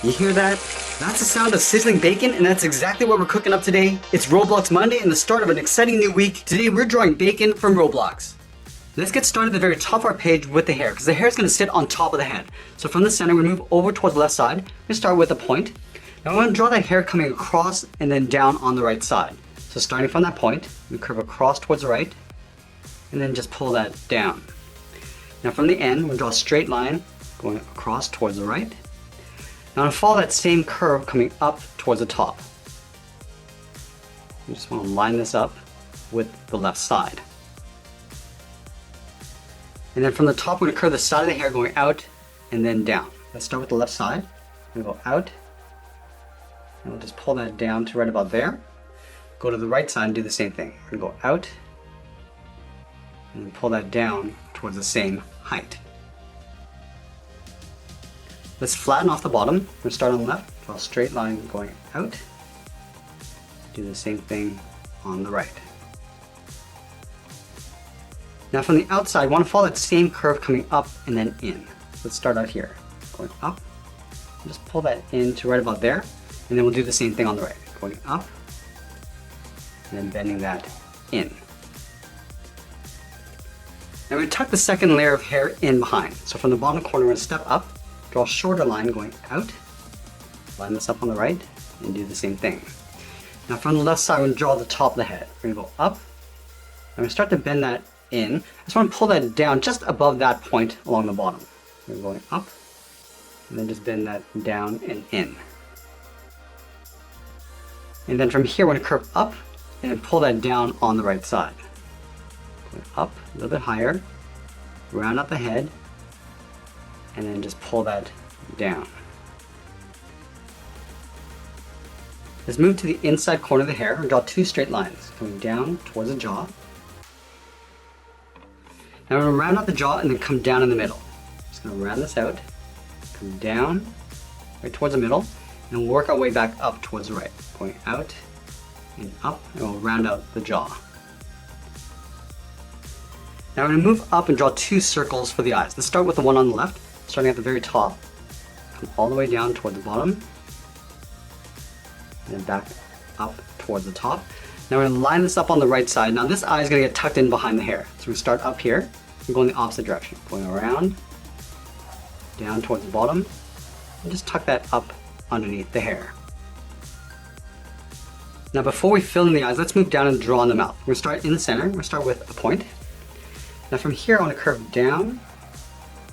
You hear that? That's the sound of sizzling bacon, and that's exactly what we're cooking up today. It's Roblox Monday and the start of an exciting new week. Today we're drawing bacon from Roblox. Let's get started at the very top of our page with the hair, because the hair is going to sit on top of the head. So from the center, we move over towards the left side. We start with a point. Now we're going to draw that hair coming across and then down on the right side. So starting from that point, we curve across towards the right, and then just pull that down. Now from the end, we'll draw a straight line going across towards the right. Now to follow that same curve coming up towards the top. You just want to line this up with the left side. And then from the top, we're going to curve the side of the hair going out and then down. Let's start with the left side. We'll go out, and we'll just pull that down to right about there. Go to the right side and do the same thing. We're going to go out, and then pull that down towards the same height. Let's flatten off the bottom. We're going to start on the left, draw a straight line going out. Do the same thing on the right. Now from the outside, want to follow that same curve coming up and then in. Let's start out here, going up. Just pull that in to right about there, and then we'll do the same thing on the right. Going up, and then bending that in. Now we're going to tuck the second layer of hair in behind. So from the bottom corner, we're going to step up, draw a shorter line going out, line this up on the right, and do the same thing. Now from the left side, we're going to draw the top of the head. We're going to go up, and we're going to start to bend that in. I just want to pull that down just above that point along the bottom. We're going up, and then just bend that down and in. And then from here, we're going to curve up and pull that down on the right side. Going up a little bit higher, round up the head, and then just pull that down. Let's move to the inside corner of the hair and draw two straight lines coming down towards the jaw. Now we're going to round out the jaw and then come down in the middle. Just going to round this out, come down right towards the middle, and work our way back up towards the right. Going out and up, and we'll round out the jaw. Now we're going to move up and draw two circles for the eyes. Let's start with the one on the left, starting at the very top. Come all the way down toward the bottom, and then back up towards the top. Now we're going to line this up on the right side. Now this eye is going to get tucked in behind the hair. So we start up here and go in the opposite direction. Going around, down towards the bottom, and just tuck that up underneath the hair. Now before we fill in the eyes, let's move down and draw in the mouth. We're going to start in the center. We're going to start with a point. Now from here, I want to curve down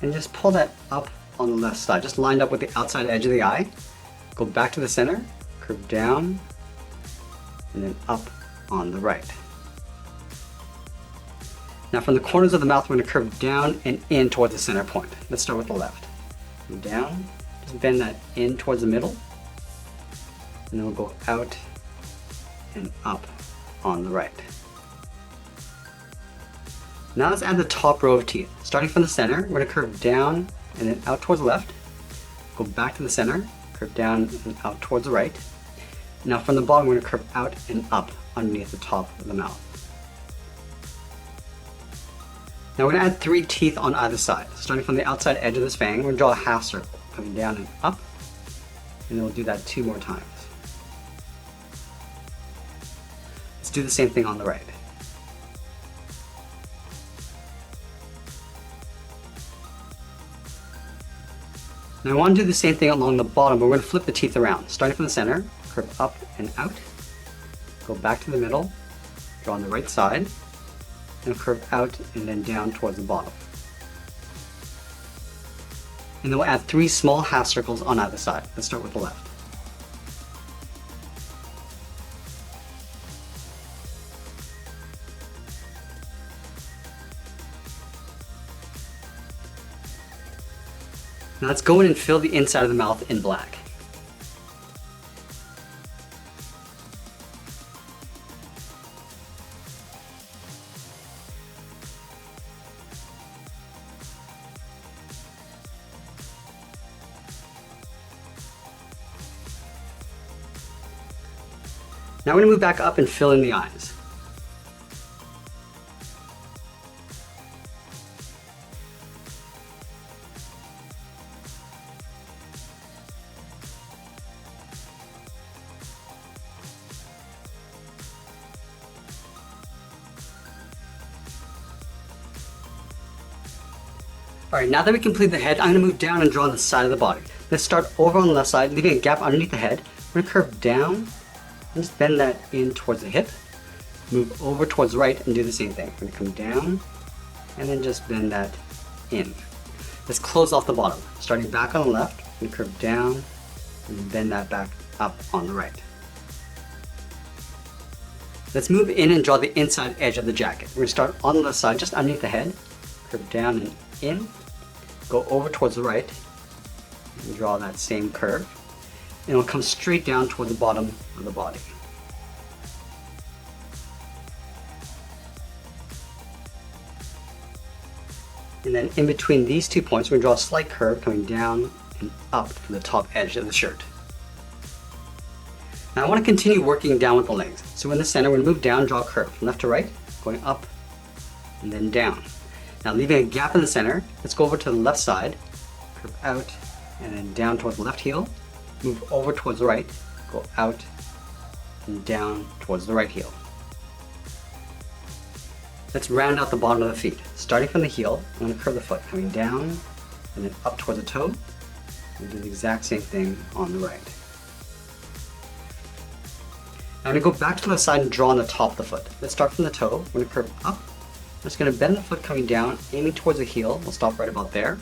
and just pull that up on the left side, just lined up with the outside edge of the eye. Go back to the center, curve down, and then up on the right. Now from the corners of the mouth, we're going to curve down and in towards the center point. Let's start with the left. Go down, just bend that in towards the middle, and then we'll go out and up on the right. Now let's add the top row of teeth. Starting from the center, we're going to curve down and then out towards the left, go back to the center, curve down and out towards the right. Now from the bottom, we're going to curve out and up underneath the top of the mouth. Now we're going to add three teeth on either side. Starting from the outside edge of this fang, we're going to draw a half circle, coming down and up, and then we'll do that 2 more times. Let's do the same thing on the right. Now I want to do the same thing along the bottom, but we're going to flip the teeth around. Starting from the center, curve up and out, go back to the middle, draw on the right side, and curve out and then down towards the bottom. And then we'll add 3 small half circles on either side. Let's start with the left. Now let's go in and fill the inside of the mouth in black. Now we're going to move back up and fill in the eyes. Alright, now that we complete the head, I'm going to move down and draw on the side of the body. Let's start over on the left side, leaving a gap underneath the head. We're going to curve down and just bend that in towards the hip. Move over towards the right and do the same thing. We're going to come down and then just bend that in. Let's close off the bottom. Starting back on the left, we're going to curve down and bend that back up on the right. Let's move in and draw the inside edge of the jacket. We're going to start on the left side, just underneath the head. Curve down and in. Go over towards the right and draw that same curve. And it'll come straight down toward the bottom of the body. And then in between these 2 points, we're going to draw a slight curve coming down and up from the top edge of the shirt. Now I want to continue working down with the legs. So in the center, we're going to move down, draw a curve from left to right, going up and then down. Now leaving a gap in the center, let's go over to the left side, curve out and then down towards the left heel, move over towards the right, go out and down towards the right heel. Let's round out the bottom of the feet. Starting from the heel, I'm going to curve the foot, coming down and then up towards the toe. We'll do the exact same thing on the right. Now I'm going to go back to the side and draw on the top of the foot. Let's start from the toe. We're going to curve up. I'm just going to bend the foot coming down, aiming towards the heel. We'll stop right about there.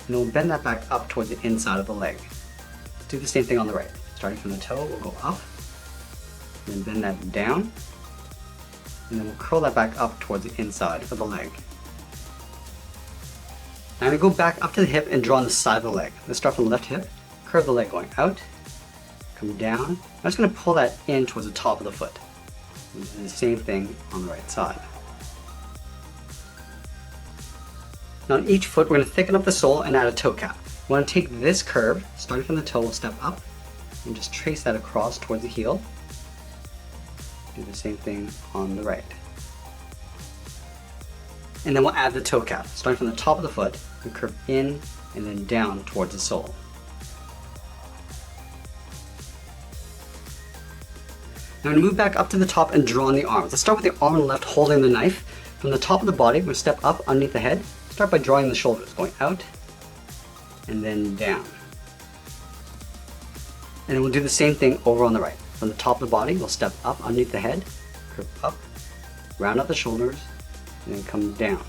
And we'll bend that back up towards the inside of the leg. Let's do the same thing on the right. Starting from the toe, we'll go up, and then bend that down. And then we'll curl that back up towards the inside of the leg. Now I'm going to go back up to the hip and draw on the side of the leg. Let's start from the left hip, curve the leg going out, come down. I'm just going to pull that in towards the top of the foot. And do the same thing on the right side. Now on each foot, we're going to thicken up the sole and add a toe cap. We want to take this curve, starting from the toe, we'll step up and just trace that across towards the heel. Do the same thing on the right. And then we'll add the toe cap. Starting from the top of the foot, we curve in and then down towards the sole. Now I'm going to move back up to the top and draw on the arms. Let's start with the arm on the left holding the knife. From the top of the body, we'll step up underneath the head. Start by drawing the shoulders, going out and then down. And then we'll do the same thing over on the right. From the top of the body, we'll step up underneath the head, curve up, round out the shoulders, and then come down.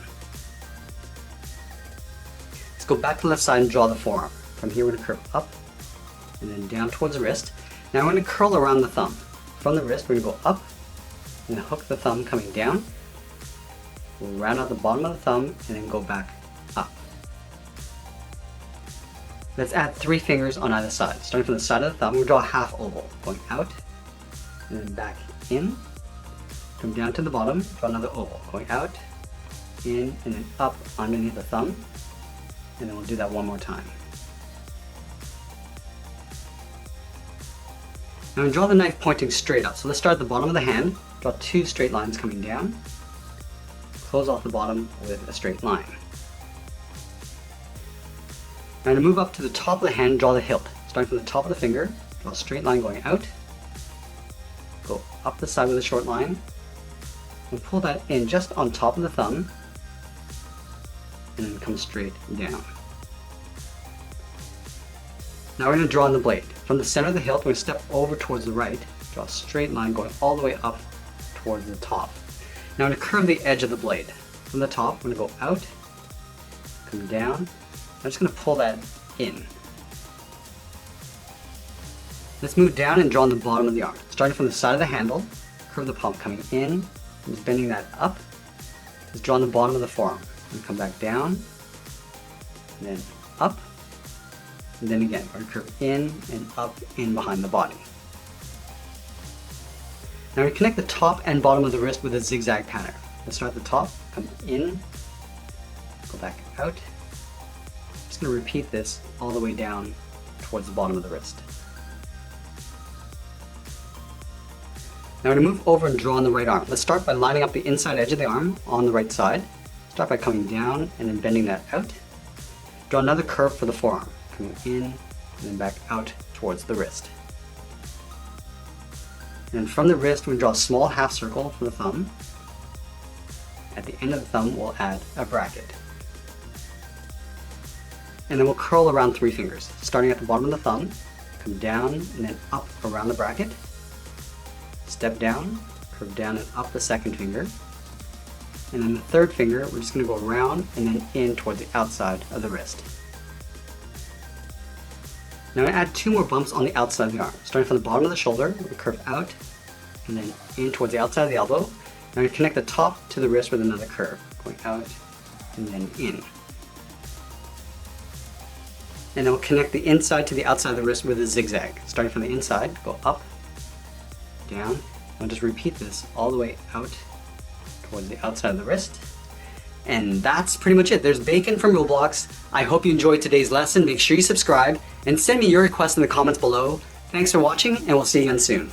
Let's go back to the left side and draw the forearm. From here, we're going to curve up and then down towards the wrist. Now we're going to curl around the thumb. From the wrist, we're going to go up and hook the thumb coming down. We'll round out the bottom of the thumb and then go back up. Let's add 3 fingers on either side. Starting from the side of the thumb, we'll draw a half oval, going out and then back in. Come down to the bottom, draw another oval, going out, in, and then up underneath the thumb. And then we'll do that one more time. Now draw the knife pointing straight up. So let's start at the bottom of the hand, draw 2 straight lines coming down, close off the bottom with a straight line. Now to move up to the top of the hand, draw the hilt. Starting from the top of the finger, draw a straight line going out, go up the side with a short line, and pull that in just on top of the thumb, and then come straight down. Now we're going to draw on the blade. From the center of the hilt, we're going to step over towards the right, draw a straight line going all the way up towards the top. Now I'm going to curve the edge of the blade. From the top, I'm going to go out, come down. I'm just going to pull that in. Let's move down and draw on the bottom of the arm. Starting from the side of the handle, curve the palm coming in, and just bending that up. Let's draw on the bottom of the forearm. And come back down, and then up, and then again, we're going to curve in and up in behind the body. Now we connect the top and bottom of the wrist with a zigzag pattern. Let's start at the top, come in, go back out. Just going to repeat this all the way down towards the bottom of the wrist. Now we're going to move over and draw on the right arm. Let's start by lining up the inside edge of the arm on the right side. Start by coming down and then bending that out. Draw another curve for the forearm, coming in and then back out towards the wrist. And from the wrist, we draw a small half circle for the thumb. At the end of the thumb, we'll add a bracket. and then we'll curl around 3 fingers, starting at the bottom of the thumb, come down and then up around the bracket, step down, curve down and up the second finger, and then the third finger, we're just going to go around and then in towards the outside of the wrist. Now I'm going to add 2 more bumps on the outside of the arm. Starting from the bottom of the shoulder, we curve out and then in towards the outside of the elbow. Now I'm going to connect the top to the wrist with another curve, going out and then in. And then we'll connect the inside to the outside of the wrist with a zigzag. Starting from the inside, go up, down, and just repeat this all the way out towards the outside of the wrist. And that's pretty much it. There's Bakon from Roblox. I hope you enjoyed today's lesson. Make sure you subscribe and send me your requests in the comments below. Thanks for watching, and we'll see you again soon.